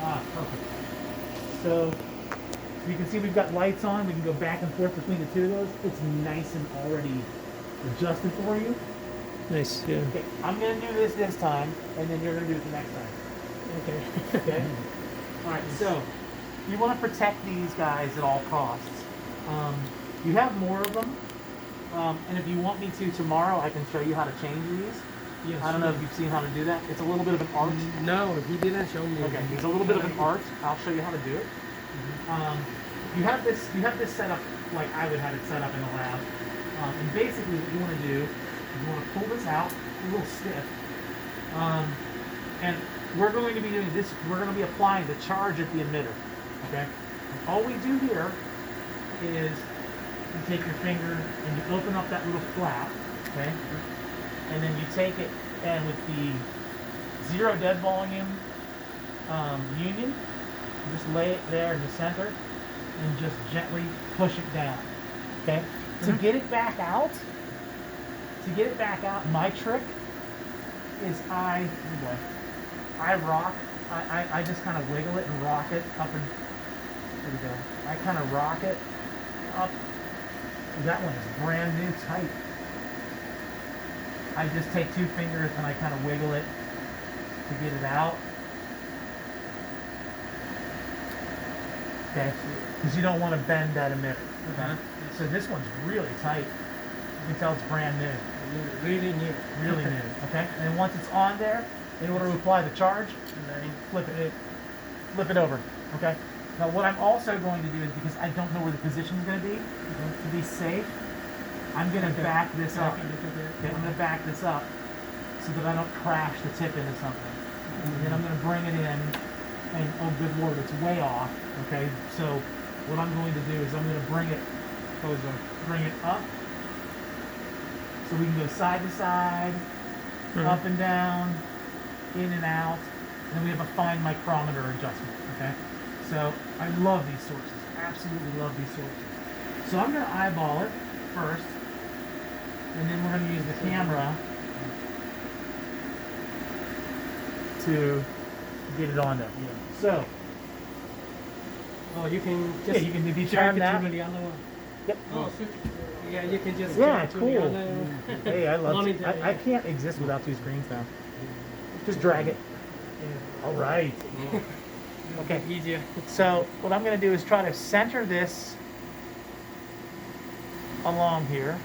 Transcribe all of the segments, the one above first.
Perfect. So you can see we've got lights on. We can go back and forth between the two of those. It's nice and already adjusted for you. Nice, yeah. Okay, I'm going to do this time, and then you're going to do it the next time. Okay. Okay? All right, so you want to protect these guys at all costs. You have more of them, and if you want me to tomorrow, I can show you how to change these. Yes, I don't know if you've seen how to do that. It's a little bit of an art. No, he didn't show me. Okay, it's a little bit of an art. I'll show you how to do it. You have this set up like I would have it set up in the lab. And basically what you want to do is you want to pull this out a little stiff. And we're going to be doing this, we're going to be applying the charge at the emitter. Okay? And all we do here is you take your finger and you open up that little flap, okay? And then you take it and with the zero dead volume union, you just lay it there in the center and just gently push it down. Okay? To get it back out, my trick is I just kind of wiggle it and rock it up and there we go. I kind of rock it up. That one is brand new tight. I just take two fingers and I kind of wiggle it to get it out. Okay, because you don't want to bend that emitter. Okay? So this one's really tight. You can tell it's brand new. Really new. Really new. Okay, and then once it's on there, in order to apply the charge, flip it over. Okay. Now what I'm also going to do is, because I don't know where the position is going to be safe, I'm going to back this up. Okay, I'm going to back this up so that I don't crash the tip into something. And then I'm going to bring it in, and oh good lord, it's way off. Okay, so what I'm going to do is I'm going to bring it up, so we can go side to side, up and down, in and out, and then we have a fine micrometer adjustment. Okay, so I love these sources, absolutely love these sources. So I'm going to eyeball it first, and then we're going to use the camera to get it on there. So, oh, you can just yeah, you can determine that. To the other one. Yep. Oh, so, yeah, you can just Yeah, to cool. the other Hey, I love it. monitor. I can't exist without two screens now. Just drag it. Yeah. All right. Okay. Easier. So what I'm going to do is try to center this along here,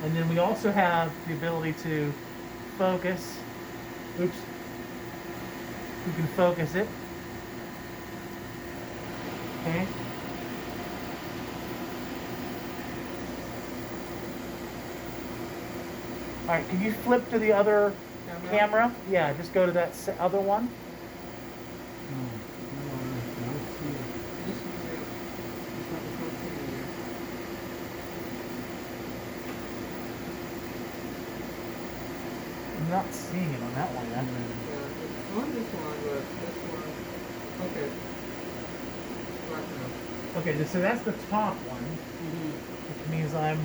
and then we also have the ability to focus. Oops. We can focus it. Okay. All right, can you flip to the other camera? Yeah, just go to that other one. I'm not seeing it on that one yet. On this one, but this one, okay. Right now. Okay, so that's the top one, which means I'm...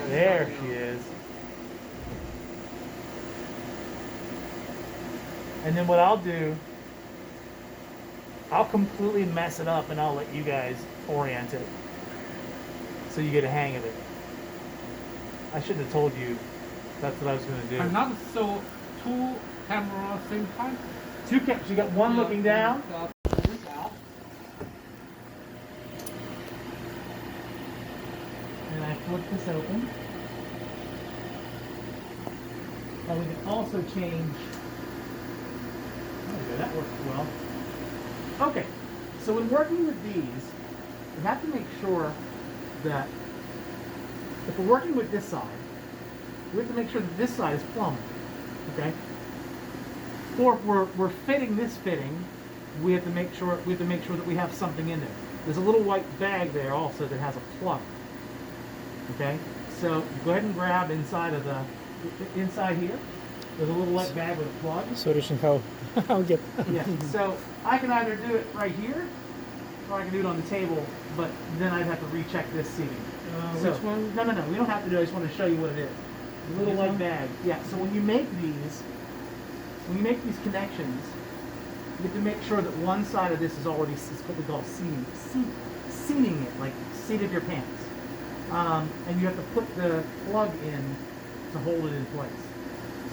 There she is. And then what I'll do, I'll completely mess it up and I'll let you guys orient it so you get a hang of it. I shouldn't have told you that's what I was going to do. And not so two cameras same time. Two cameras. You got one looking down. And I flip this open. And we can also change. Okay, that works well. Okay, so when working with these, we have to make sure that if we're working with this side, we have to make sure that this side is plumb. Okay? Or if we're fitting this fitting, we have to make sure that we have something in there. There's a little white bag there also that has a plug. Okay? So go ahead and grab inside here. There's a little white bag with a plug. Solution how I'll get. Yeah. So I can either do it right here, or I can do it on the table, but then I'd have to recheck this seating. Which one? No. We don't have to do it. I just want to show you what it is. Little This white one? bag. Yeah. So when you make these connections, you have to make sure that one side of this is already is what we call seating it, like seated your pants. And you have to put the plug in to hold it in place.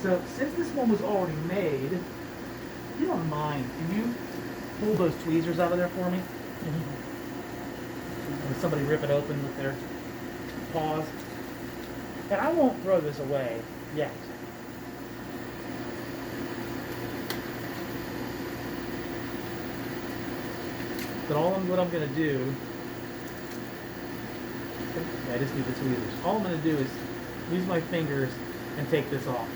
So since this one was already made, if you don't mind, can you pull those tweezers out of there for me? And somebody rip it open with their paws. And I won't throw this away yet. But what I'm going to do, I just need the tweezers. All I'm going to do is use my fingers and take this off.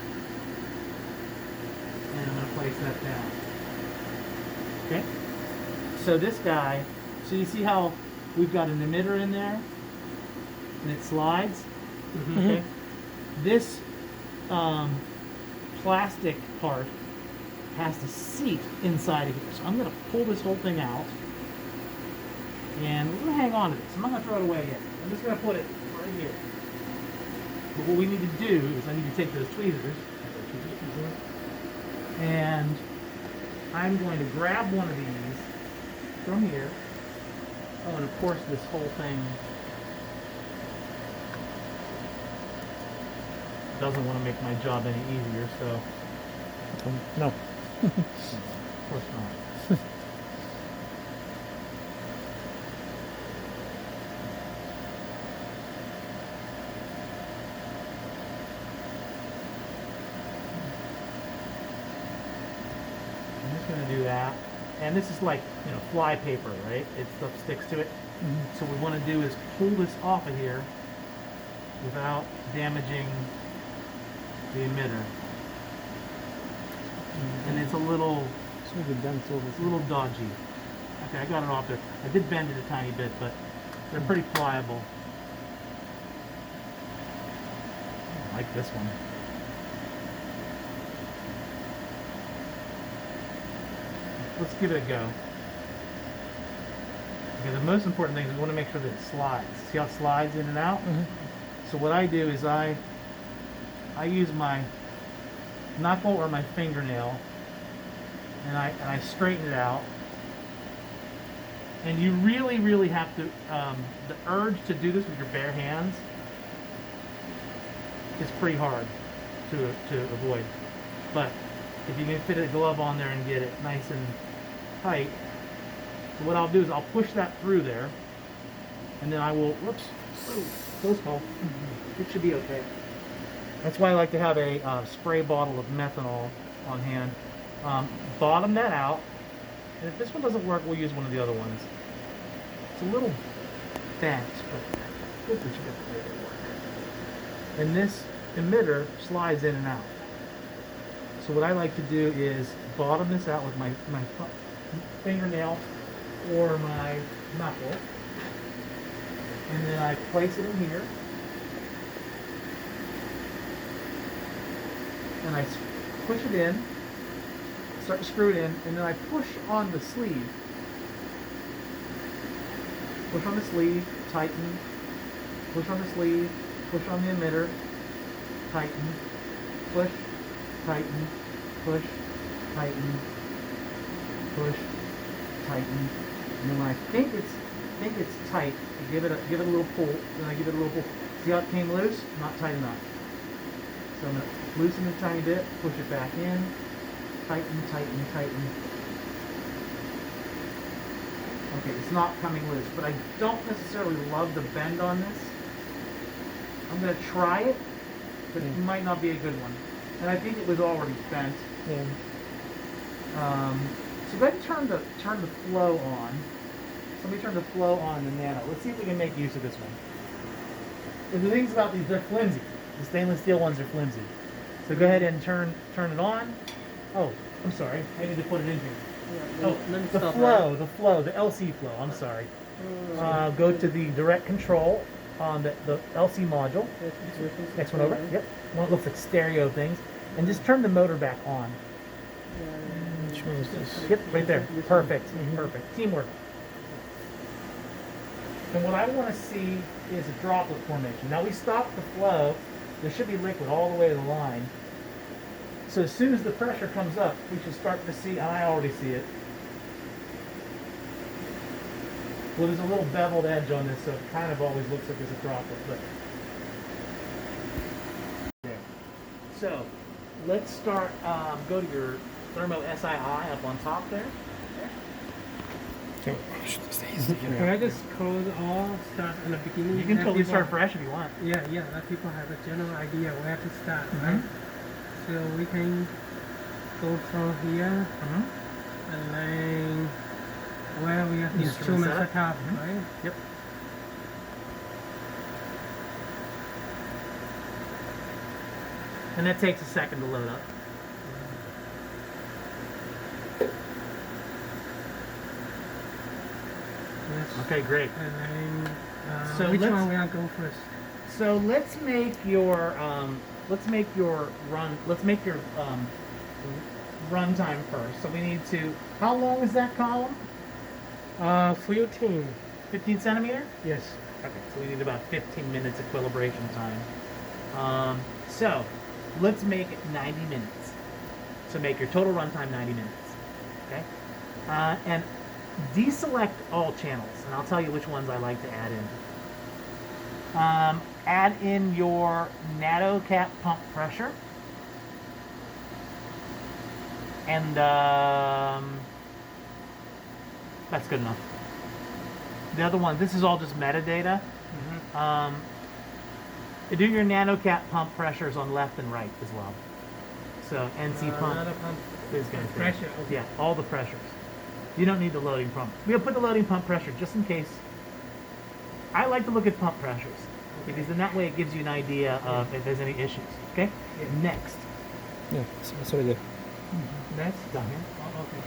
And I'm going to place that down. Okay? So this guy, so you see how we've got an emitter in there? And it slides? Okay? This plastic part has the seat inside of here. So I'm going to pull this whole thing out. And we're going to hang on to this. I'm not going to throw it away yet. I'm just going to put it right here. But what we need to do is I need to take those tweezers. And I'm going to grab one of these from here. Oh, and of course this whole thing doesn't want to make my job any easier, so No. of course not. I'm just going to do that. And this is like, fly paper, right? It stuff sticks to it. So what we want to do is pull this off of here without damaging the emitter. And it's a little dodgy. Okay, I got it off there. I did bend it a tiny bit, but they're pretty pliable. I like this one. Let's give it a go. Okay, the most important thing is we want to make sure that it slides. See how it slides in and out? So what I do is I use my knuckle or my fingernail and I straighten it out. And you really, really have to, the urge to do this with your bare hands is pretty hard to avoid. But if you can fit a glove on there and get it nice and tight, so what I'll do is I'll push that through there, and then I will, whoops, close call. It should be okay. That's why I like to have a spray bottle of methanol on hand. Bottom that out, and if this one doesn't work, we'll use one of the other ones. It's a little bent, but good that you got to make it work. And this emitter slides in and out. So what I like to do is bottom this out with my fingernail or my knuckle, and then I place it in here, and I push it in, start to screw it in, and then I push on the sleeve. Push on the sleeve, tighten, push on the sleeve, push on the emitter, tighten, push, tighten, push, tighten, push, tighten, and then when I think it's tight, I give it a little pull, then I give it a little pull. See how it came loose? Not tight enough. So I'm going to loosen it a tiny bit, push it back in, tighten, tighten, tighten. Okay, it's not coming loose, but I don't necessarily love the bend on this. I'm going to try it, but it might not be a good one. And I think it was already bent. So go ahead and turn the flow on. Somebody turn the flow on the Nano. Let's see if we can make use of this one. And the things about these, they're flimsy. The stainless steel ones are flimsy. So go ahead and turn it on. Oh, I'm sorry. I need to put it in here. Oh, the flow, the LC flow. I'm sorry. Go to the direct control on the LC module. Next one over. Yep. One that looks like stereo things. And just turn the motor back on. Which one is this? Yep, right there. Perfect. Perfect. Teamwork. And what I want to see is a droplet formation. Now we stopped the flow there should be liquid all the way to the line. So as soon as the pressure comes up, we should start to see, and I already see it. Well, there's a little beveled edge on this, so it kind of always looks like there's a droplet. But there. So let's start. Go to your thermo SII up on top there. Okay. Can I just close all, start in the beginning? You can let totally people- start fresh if you want. Yeah, let people have a general idea where to start, Mhm. right? So we can go from here Mm-hmm. and then where we have the Instrument instrument setup. set up, Mhm. right? Yep. And that takes a second to load up. Yes. Okay, great. And then So which let's- one we are go first? So let's make your runtime first. So we need to. How long is that column? 15. 15 centimeter. Yes. Okay, so we need about 15 minutes equilibration time. So let's make it 90 minutes. So make your total runtime 90 minutes. Okay, and deselect all channels, and I'll tell you which ones I like to add in. Add in your NATO cap pump pressure. And that's good enough. The other one, this is all just metadata. Do your nano cap pump pressures on left and right as well. So NC pump Another pump is going to pressure. Okay. Yeah, all the pressures. You don't need the loading pump. We'll put the loading pump pressure just in case. I like to look at pump pressures because then that way it gives you an idea of if there's any issues. Okay. Yeah. Next. Yeah, sorry there. Next. Down here. Oh, okay.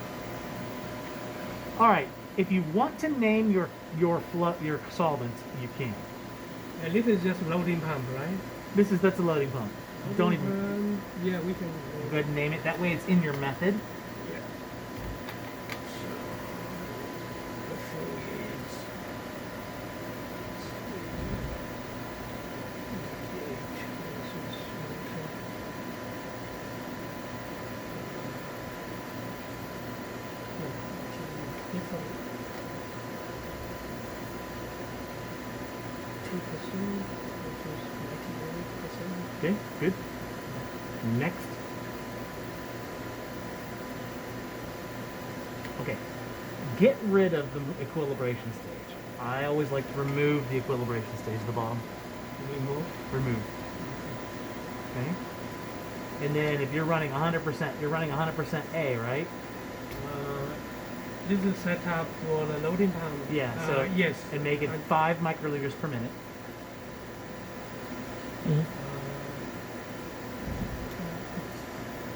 All right. If you want to name your solvents, you can. And this is just loading pump, right? That's a loading pump. Don't even Yeah, we can. go ahead and name it. That way it's in your method. Yeah. The fluids. Okay, good. Next. Okay. Get rid of the equilibration stage. I always like to remove the equilibration stage, the bottom. Remove. Okay. And then if you're running 100%, you're running 100% A, right? This is set up for the loading pump. Yeah, so yes. and make it 5 microliters per minute.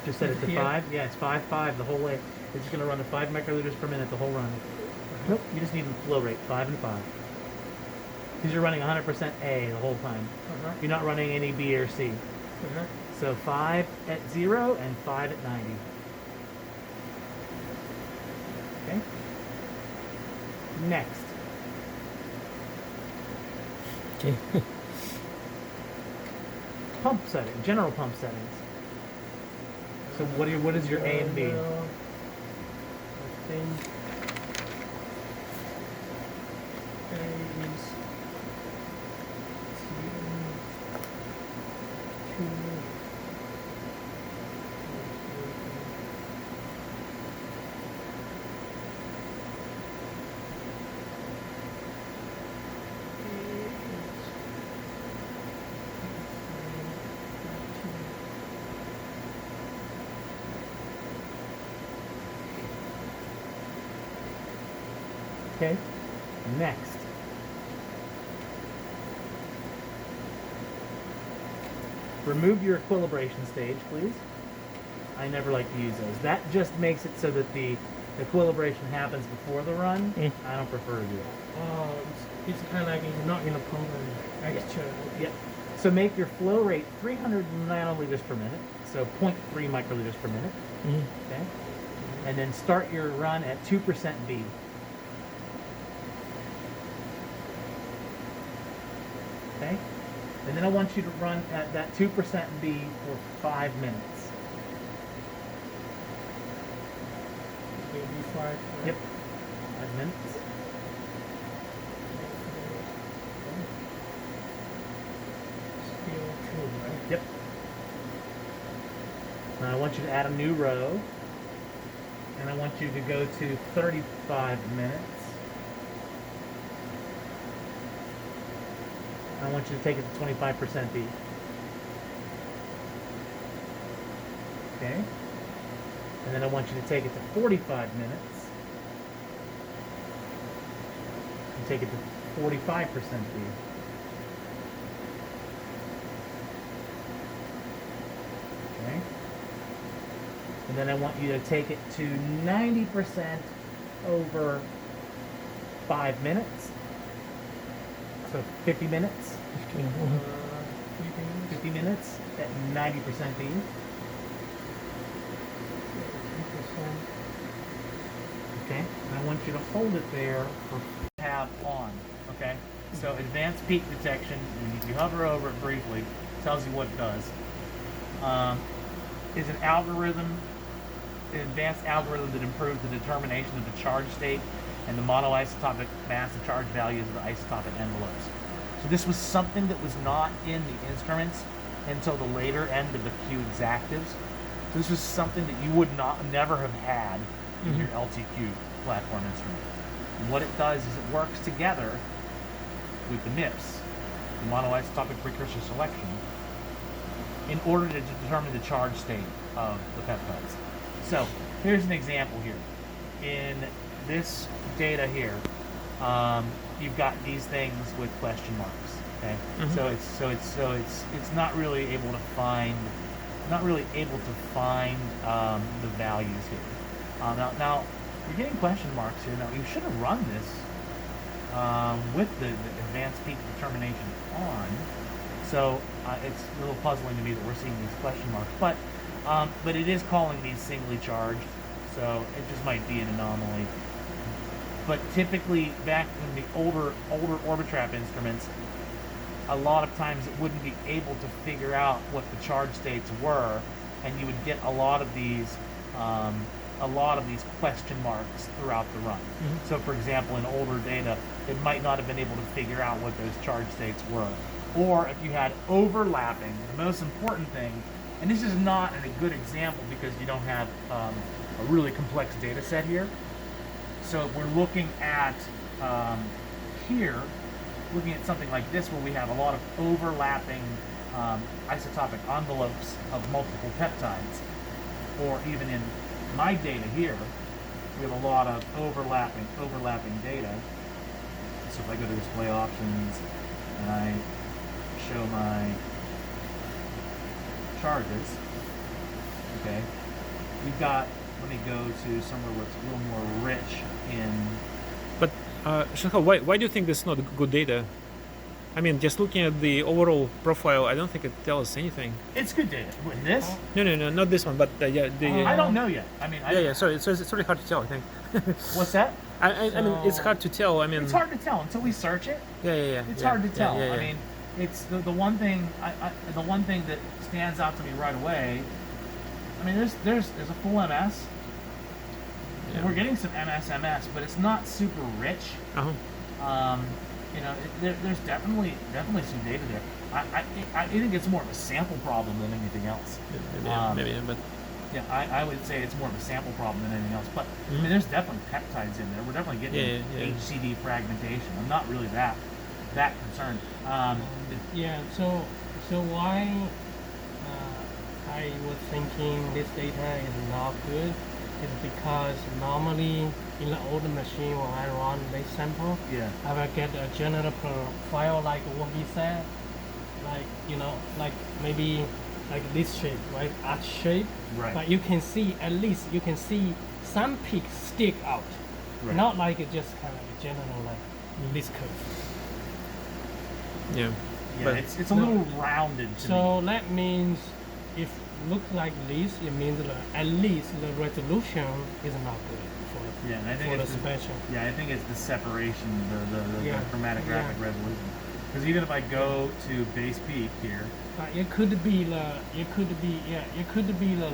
Just set it to Here? 5. Yeah, it's 5 the whole way. It's just going to run at 5 microliters per minute the whole run. Nope, you just need the flow rate, 5 and 5. Because you're running 100% A the whole time. You're not running any B or C. So 5 at 0 and 5 at 90. Okay? Next. Okay. Pump setting, general pump settings. So what is your A and B? I think A is Okay. Next. Remove your equilibration stage, please. I never like to use those. That just makes it so that the equilibration happens before the run. I don't prefer to do that. it's kind of like it's not in a program extra. Yep. So make your flow rate 300 nanoliters per minute, so 0.3 microliters per minute. Okay. And then start your run at 2% B. Okay. And then I want you to run at that 2% B for 5 minutes. Okay, B5. Yep. 5 minutes. Still true, right? Yep. Now I want you to add a new row. And I want you to go to 35 minutes. I want you to take it to 25% B. Okay? And then I want you to take it to 45 minutes. And take it to 45% B. Okay? And then I want you to take it to 90% over 5 minutes. So 50 minutes. 50 minutes at 90% B. 2%. Okay? And I want you to hold it there for tab on. Okay? So advanced peak detection, if you hover over it briefly, tells you what it does. Is an algorithm, an advanced algorithm that improves the determination of the charge state and the monoisotopic mass and charge values of the isotopic envelopes. So this was something that was not in the instruments until the later end of the Q exactives. So this was something that you would never have had in your LTQ platform instrument. And what it does is it works together with the MIPS, the monoisotopic precursor selection, in order to determine the charge state of the peptides. So here's an example here. In this data here, you've got these things with question marks. Okay, so it's not really able to find the values here. Now you're getting question marks here. Now you should have run this with the advanced peak determination on. So it's a little puzzling to me that we're seeing these question marks, but it is calling these singly charged, so it just might be an anomaly. But typically, back in the older Orbitrap instruments, a lot of times it wouldn't be able to figure out what the charge states were, and you would get a lot of these question marks throughout the run. So, for example, in older data, it might not have been able to figure out what those charge states were. Or if you had overlapping, the most important thing, and this is not a good example because you don't have a really complex data set here. So if we're looking at here, looking at something like this where we have a lot of overlapping isotopic envelopes of multiple peptides, or even in my data here, we have a lot of overlapping data. So if I go to display options and I show my charges, okay, we've got, let me go to somewhere where it's a little more rich in. But Shenhao, why do you think this is not good data? I mean, just looking at the overall profile, I don't think it tells us anything. It's good data. With this? No, not this one, but yeah, I don't know yet. I mean, Sorry, so it's really hard to tell, I think. What's that? I mean, it's hard to tell. I mean, it's hard to tell until we search it. Yeah. It's hard to tell. Yeah. I mean, it's the one thing. The one thing that stands out to me right away. I mean, there's a full MS. Yeah. We're getting some MS, but it's not super rich. You know, there's definitely some data there. I think it's more of a sample problem than anything else. Maybe, but yeah, I would say it's more of a sample problem than anything else. But I mean, there's definitely peptides in there. We're definitely getting HCD fragmentation. I'm not really that concerned. So why I was thinking this data is not good is because normally in the older machine when I run this sample, I will get a general profile like what he said, like like maybe like this shape, right? Arch shape. Right. But you can see at least some peaks stick out, not like it just kind of general like this curve. yeah. But it's a little rounded to me. So that means if look like this, it means that at least the resolution is not good for I think for the it's suspension. I think it's the separation, the chromatographic resolution. Because even if I go to base peak here, it could be the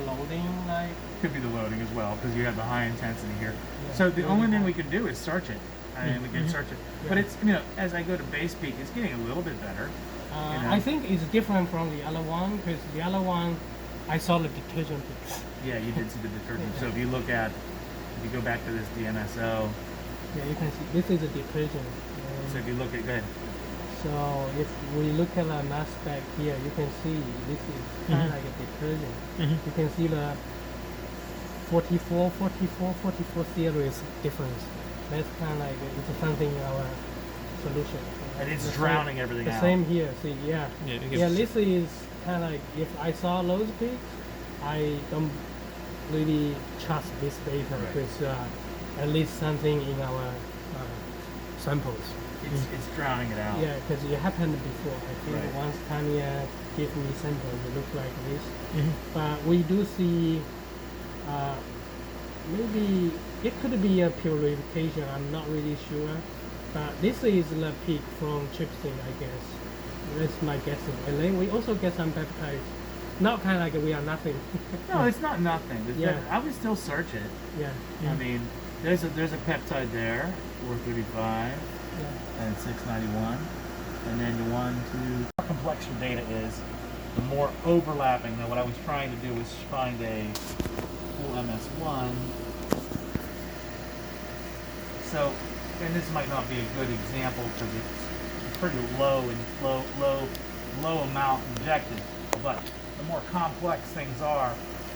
loading like. could be the loading as well because you have the high intensity here. Yeah, So the really only thing high. we can do is search it. I mean, we can search it, but Yeah. it's as I go to base peak, it's getting a little bit better. I think it's different from the other one because the other one, I saw the detergent peaks. Yeah, you did see the detergent. So if you look at, if you go back to this DMSO, Yeah, you can see this is a detergent. so if you look at, go ahead. So if we look at the mass spec here, you can see this is kind of like a detergent. You can see the 44 series difference. That's kind of like it's something in our solution. And it's The drowning same, everything the out. same here. See, yeah, Yeah, it yeah. gets- This is kind of like if I saw those peaks, I don't really trust this data Right. because at least something in our samples. It's drowning it out. Yeah, because it happened before. I think Right. once Tanya gave me samples, it looked like this. But we do see maybe it could be a purification. I'm not really sure. But this is the peak from trypsin, I guess. That's my guessing. And then we also get some peptides. Not kind of like we are nothing. No, it's not nothing. Yeah. I would still search it. Yeah. I mean, there's a peptide there, 435 Yeah. and 691, and then the 1, 2. The more complex your data is, the more overlapping. Now, what I was trying to do was find a full MS1. So, and this might not be a good example because it's pretty low amount injected, but the more complex things are,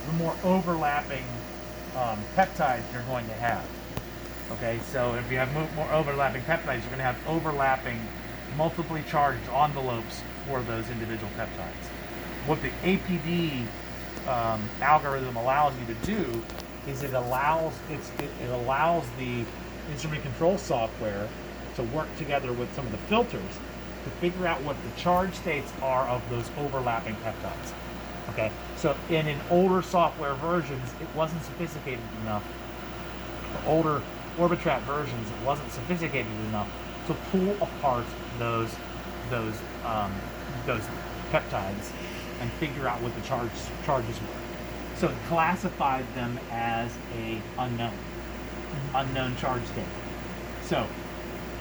the more overlapping peptides you're going to have. Okay, so if you have more overlapping peptides, you're going to have overlapping, multiply charged envelopes for those individual peptides. What the APD algorithm allows you to do is it allows the instrument control software to work together with some of the filters to figure out what the charge states are of those overlapping peptides. Okay, so in older software versions, it wasn't sophisticated enough. For older Orbitrap versions, it wasn't sophisticated enough to pull apart those peptides and figure out what the charges were. So it classified them as a unknown charge state. So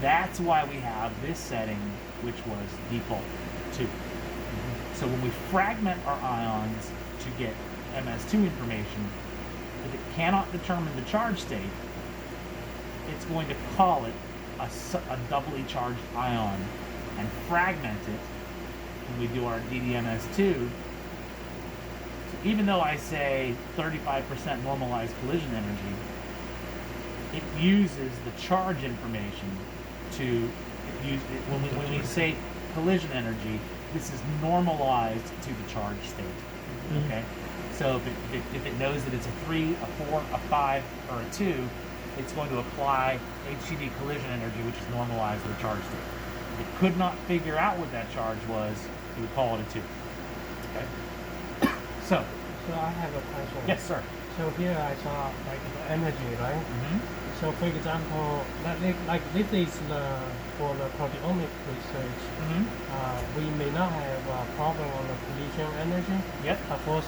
that's why we have this setting, which was default 2. So when we fragment our ions to get MS2 information, if it cannot determine the charge state, it's going to call it a doubly charged ion and fragment it when we do our DDMS2. So even though I say 35% normalized collision energy, it uses the charge information when we say collision energy, this is normalized to the charge state. Okay, so if it knows that it's a 3, a 4, a 5, or a 2, it's going to apply HCD collision energy, which is normalized to the charge state. If it could not figure out what that charge was, it would call it a 2. Okay. So I have a question. yes, sir. So here I saw like the energy, right? So for example, like this is for the proteomic research. We may not have a problem on the collision energy. Yep. But for